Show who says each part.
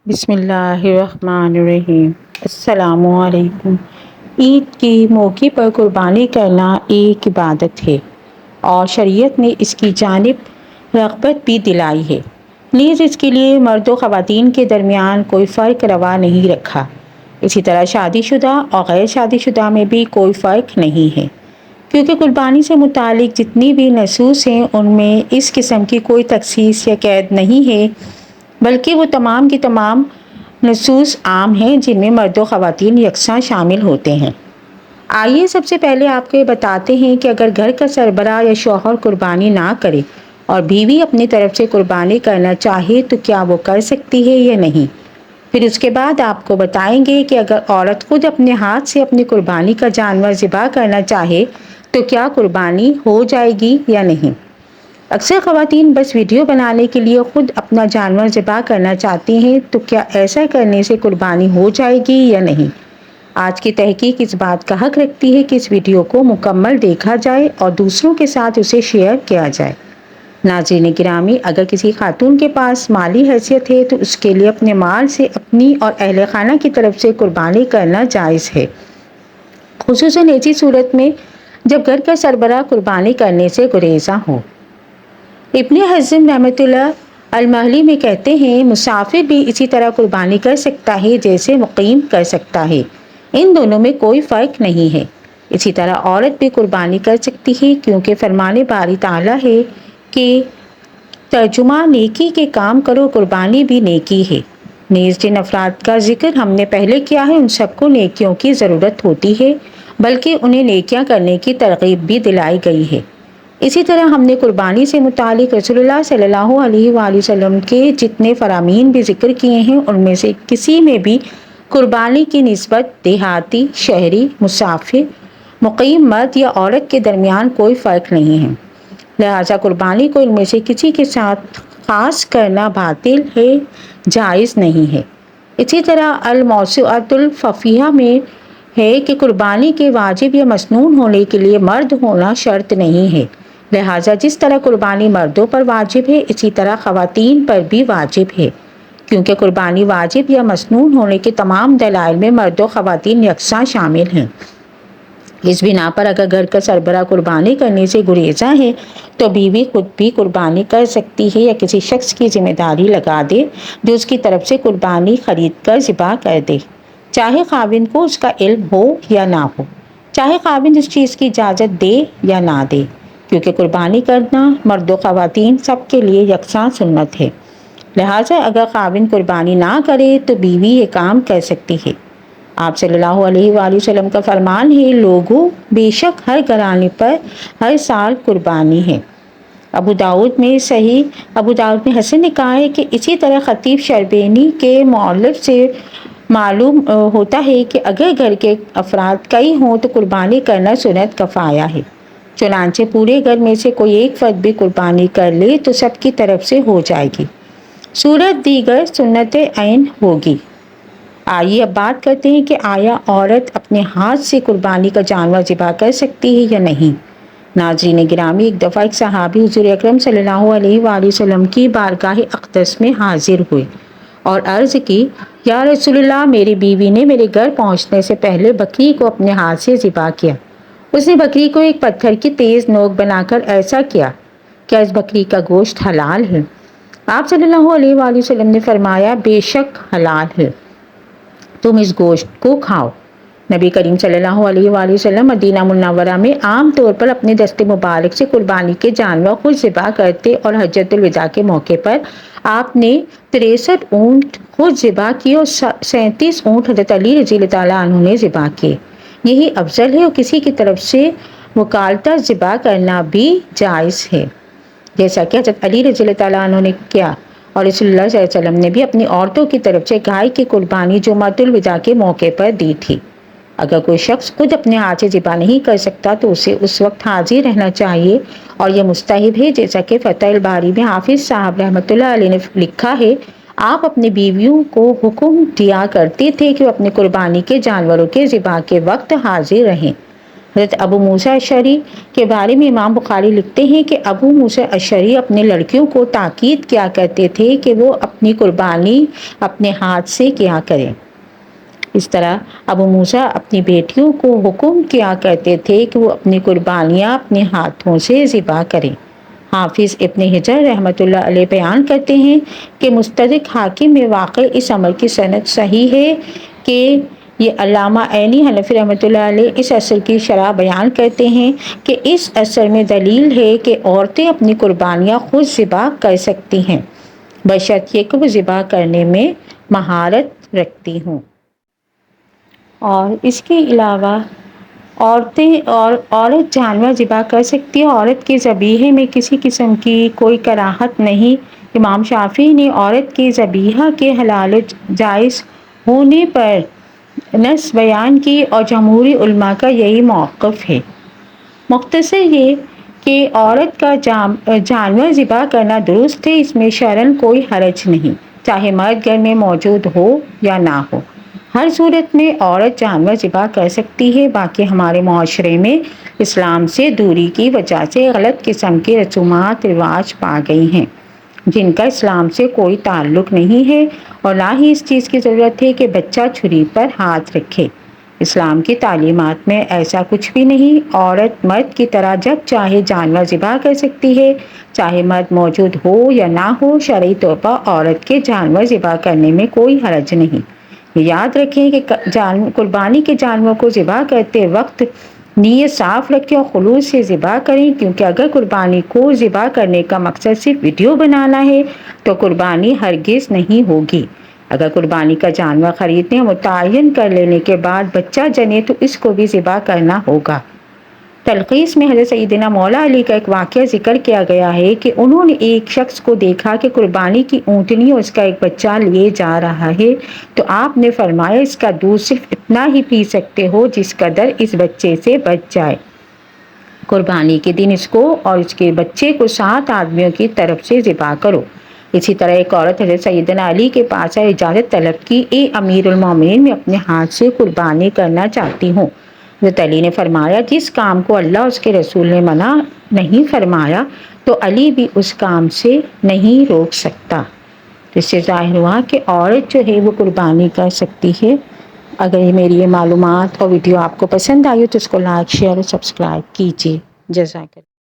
Speaker 1: بسم اللہ الرحمن الرحیم۔ السلام علیکم۔ عید کے موقع پر قربانی کرنا ایک عبادت ہے اور شریعت نے اس کی جانب رغبت بھی دلائی ہے۔ نیز اس کے لیے مرد و خواتین کے درمیان کوئی فرق روا نہیں رکھا۔ اسی طرح شادی شدہ اور غیر شادی شدہ میں بھی کوئی فرق نہیں ہے، کیونکہ قربانی سے متعلق جتنی بھی نصوص ہیں ان میں اس قسم کی کوئی تخصیص یا قید نہیں ہے، بلکہ وہ تمام کی تمام نصوص عام ہیں جن میں مرد و خواتین یکساں شامل ہوتے ہیں۔ آئیے سب سے پہلے آپ کو یہ بتاتے ہیں کہ اگر گھر کا سربراہ یا شوہر قربانی نہ کرے اور بیوی اپنی طرف سے قربانی کرنا چاہے تو کیا وہ کر سکتی ہے یا نہیں۔ پھر اس کے بعد آپ کو بتائیں گے کہ اگر عورت خود اپنے ہاتھ سے اپنی قربانی کا جانور ذبح کرنا چاہے تو کیا قربانی ہو جائے گی یا نہیں۔ اکثر خواتین بس ویڈیو بنانے کے لیے خود اپنا جانور ذبح کرنا چاہتی ہیں، تو کیا ایسا کرنے سے قربانی ہو جائے گی یا نہیں۔ آج کی تحقیق اس بات کا حق رکھتی ہے کہ اس ویڈیو کو مکمل دیکھا جائے اور دوسروں کے ساتھ اسے شیئر کیا جائے۔ ناظرین گرامی، اگر کسی خاتون کے پاس مالی حیثیت ہے تو اس کے لیے اپنے مال سے اپنی اور اہل خانہ کی طرف سے قربانی کرنا جائز ہے، خصوصاً ایسی صورت میں جب گھر کا سربراہ قربانی کرنے سے گریزاں ہو۔ ابن حزم رحمۃ اللہ المحلی میں کہتے ہیں، مسافر بھی اسی طرح قربانی کر سکتا ہے جیسے مقیم کر سکتا ہے، ان دونوں میں کوئی فرق نہیں ہے۔ اسی طرح عورت بھی قربانی کر سکتی ہے، کیونکہ فرمان باری تعالیٰ ہے کہ ترجمہ نیکی کے کام کرو، قربانی بھی نیکی ہے۔ نیز جن افراد کا ذکر ہم نے پہلے کیا ہے ان سب کو نیکیوں کی ضرورت ہوتی ہے، بلکہ انہیں نیکیاں کرنے کی ترغیب بھی دلائی گئی ہے۔ اسی طرح ہم نے قربانی سے متعلق رسول اللہ صلی اللہ علیہ وآلہ وسلم کے جتنے فرامین بھی ذکر کیے ہیں ان میں سے کسی میں بھی قربانی کی نسبت دیہاتی، شہری، مسافر، مقیم مرد یا عورت کے درمیان کوئی فرق نہیں ہے، لہذا قربانی کو ان میں سے کسی کے ساتھ خاص کرنا باطل ہے، جائز نہیں ہے۔ اسی طرح الموسوعۃ الفقیہ میں ہے کہ قربانی کے واجب یا مسنون ہونے کے لیے مرد ہونا شرط نہیں ہے، لہٰذا جس طرح قربانی مردوں پر واجب ہے اسی طرح خواتین پر بھی واجب ہے، کیونکہ قربانی واجب یا مسنون ہونے کے تمام دلائل میں مرد و خواتین یکساں شامل ہیں۔ اس بنا پر اگر گھر کا سربراہ قربانی کرنے سے گریزاں ہے تو بیوی خود بھی قربانی کر سکتی ہے یا کسی شخص کی ذمہ داری لگا دے جو اس کی طرف سے قربانی خرید کر ذبح کر دے، چاہے خاوند کو اس کا علم ہو یا نہ ہو، چاہے خاوند اس چیز کی اجازت دے یا نہ دے، کیونکہ قربانی کرنا مرد و خواتین سب کے لیے یکساں سنت ہے، لہٰذا اگر خاوند قربانی نہ کرے تو بیوی یہ کام کر سکتی ہے۔ آپ صلی اللہ علیہ وآلہ وسلم کا فرمان ہے، لوگوں بے شک ہر گھرانے پر ہر سال قربانی ہے۔ ابو داؤد میں حسن نے کہا ہے کہ اسی طرح خطیب شربینی کے مؤلف سے معلوم ہوتا ہے کہ اگر گھر کے افراد کئی ہوں تو قربانی کرنا سنت کفایہ ہے، چنانچہ پورے گھر میں سے کوئی ایک فرد بھی قربانی کر لے تو سب کی طرف سے ہو جائے گی، صورت دیگر سنت عین ہوگی۔ آئیے اب بات کرتے ہیں کہ آیا عورت اپنے ہاتھ سے قربانی کا جانور ذبح کر سکتی ہے یا نہیں۔ ناظرین گرامی، ایک دفعہ ایک صحابی حضور اکرم صلی اللہ علیہ وآلہ وسلم کی بارگاہ اقدس میں حاضر ہوئے اور عرض کی، یا رسول اللہ، میری بیوی نے میرے گھر پہنچنے سے پہلے بکری کو اپنے ہاتھ سے ذبح کیا، اس نے بکری کو ایک پتھر کی تیز نوک بنا کر ایسا کیا، کیا اس بکری کا گوشت حلال ہے؟ آپ صلی اللہ علیہ وآلہ وسلم نے فرمایا، بے شک حلال ہے، تم اس گوشت کو کھاؤ۔ نبی کریم صلی اللہ علیہ وآلہ وسلم مدینہ منورہ میں عام طور پر اپنے دست مبارک سے قربانی کے جانور خود ذبح کرتے اور حجۃ الوداع کے موقع پر آپ نے 63 اونٹ خود ذبح کیے اور 37 اونٹ حضرت علی رضی اللہ تعالیٰ عنہ نے ذبح کیے، یہی افضل ہے، اور کسی کی طرف سے وکالتہ ذبح کرنا بھی جائز ہے، جیسا کہ حضرت علی رضی اللہ تعالیٰ عنہ نے کیا، اور رسول اللہ صلی اللہ علیہ وسلم نے بھی اپنی عورتوں کی طرف سے گائے کی قربانی جمعۃ الوداع کے موقع پر دی تھی۔ اگر کوئی شخص خود اپنے ہاتھ سے ذبح نہیں کر سکتا تو اسے اس وقت حاضر رہنا چاہیے، اور یہ مستحب ہے، جیسا کہ فتح الباری میں حافظ صاحب رحمۃ اللہ علیہ نے لکھا ہے، آپ اپنی بیویوں کو حکم دیا کرتے تھے کہ وہ اپنی قربانی کے جانوروں کے ذبح کے وقت حاضر رہیں۔ حضرت ابو موسیٰ اشعری کے بارے میں امام بخاری لکھتے ہیں کہ ابو موسیٰ اشعری اپنے لڑکیوں کو تاکید کیا کرتے تھے کہ وہ اپنی قربانی اپنے ہاتھ سے کیا کریں۔ اس طرح ابو موسیٰ اپنی بیٹیوں کو حکم کیا کرتے تھے کہ وہ اپنی قربانیاں اپنے ہاتھوں سے ذبح کریں۔ حافظ ابن حجر رحمۃ اللہ علیہ بیان کرتے ہیں کہ مستدرک حاکم میں واقع اس امر کی سند صحیح ہے کہ یہ علامہ عینی حنفی رحمۃ اللہ علیہ اس اثر کی شرح بیان کرتے ہیں کہ اس اثر میں دلیل ہے کہ عورتیں اپنی قربانیاں خود ذبح کر سکتی ہیں، بشرط یہ کہ وہ ذبح کرنے میں مہارت رکھتی ہوں۔ اور اس کے علاوہ عورت جانور ذبح کر سکتی ہے۔ عورت کے ذبیحے میں کسی قسم کی کوئی کراہت نہیں۔ امام شافعی نے عورت کے ذبیحہ کے حلال و جائز ہونے پر نص بیان کی اور جمہوری علماء کا یہی موقف ہے۔ مختصر یہ کہ عورت کا جانور ذبح کرنا درست ہے، اس میں شرعاً کوئی حرج نہیں، چاہے مرد گھر میں موجود ہو یا نہ ہو۔ ہر صورت میں عورت جانور ذبح کر سکتی ہے۔ باقی ہمارے معاشرے میں اسلام سے دوری کی وجہ سے غلط قسم کے رسومات رواج پا گئی ہیں جن کا اسلام سے کوئی تعلق نہیں ہے، اور نہ ہی اس چیز کی ضرورت ہے کہ بچہ چھری پر ہاتھ رکھے۔ اسلام کی تعلیمات میں ایسا کچھ بھی نہیں۔ عورت مرد کی طرح جب چاہے جانور ذبح کر سکتی ہے، چاہے مرد موجود ہو یا نہ ہو۔ شرعی طور پر عورت کے جانور ذبح کرنے میں کوئی حرج نہیں۔ یاد رکھیں کہ قربانی کے جانور کو ذبح کرتے وقت نیت صاف رکھیں اور خلوص سے ذبح کریں، کیونکہ اگر قربانی کو ذبح کرنے کا مقصد صرف ویڈیو بنانا ہے تو قربانی ہرگز نہیں ہوگی۔ اگر قربانی کا جانور خریدنے اور متعین کر لینے کے بعد بچہ جنے تو اس کو بھی ذبح کرنا ہوگا۔ تلخیص میں حضرت سیدنا مولا علی کا ایک واقعہ ذکر کیا گیا ہے کہ انہوں نے ایک شخص کو دیکھا کہ قربانی کی اونٹنی اور اس کا ایک بچہ لیے جا رہا ہے، تو آپ نے فرمایا اس کا دودھ صرف اتنا ہی پی سکتے ہو جس قدر اس بچے سے بچ جائے۔ قربانی کے دن اس کو اور اس کے بچے کو 7 آدمیوں کی طرف سے ذبح کرو۔ اسی طرح ایک عورت حضرت سیدنا علی کے پاس اجازت طلب کی، اے امیر المومنین میں اپنے ہاتھ سے قربانی کرنا چاہتی ہوں۔ حضرت علی نے فرمایا جس کام کو اللہ اس کے رسول نے منع نہیں فرمایا تو علی بھی اس کام سے نہیں روک سکتا۔ اس سے ظاہر ہوا کہ عورت جو ہے وہ قربانی کر سکتی ہے۔ اگر میری یہ معلومات اور ویڈیو آپ کو پسند آئی تو اس کو لائک، شیئر اور سبسکرائب کیجیے۔ جزاک اللہ۔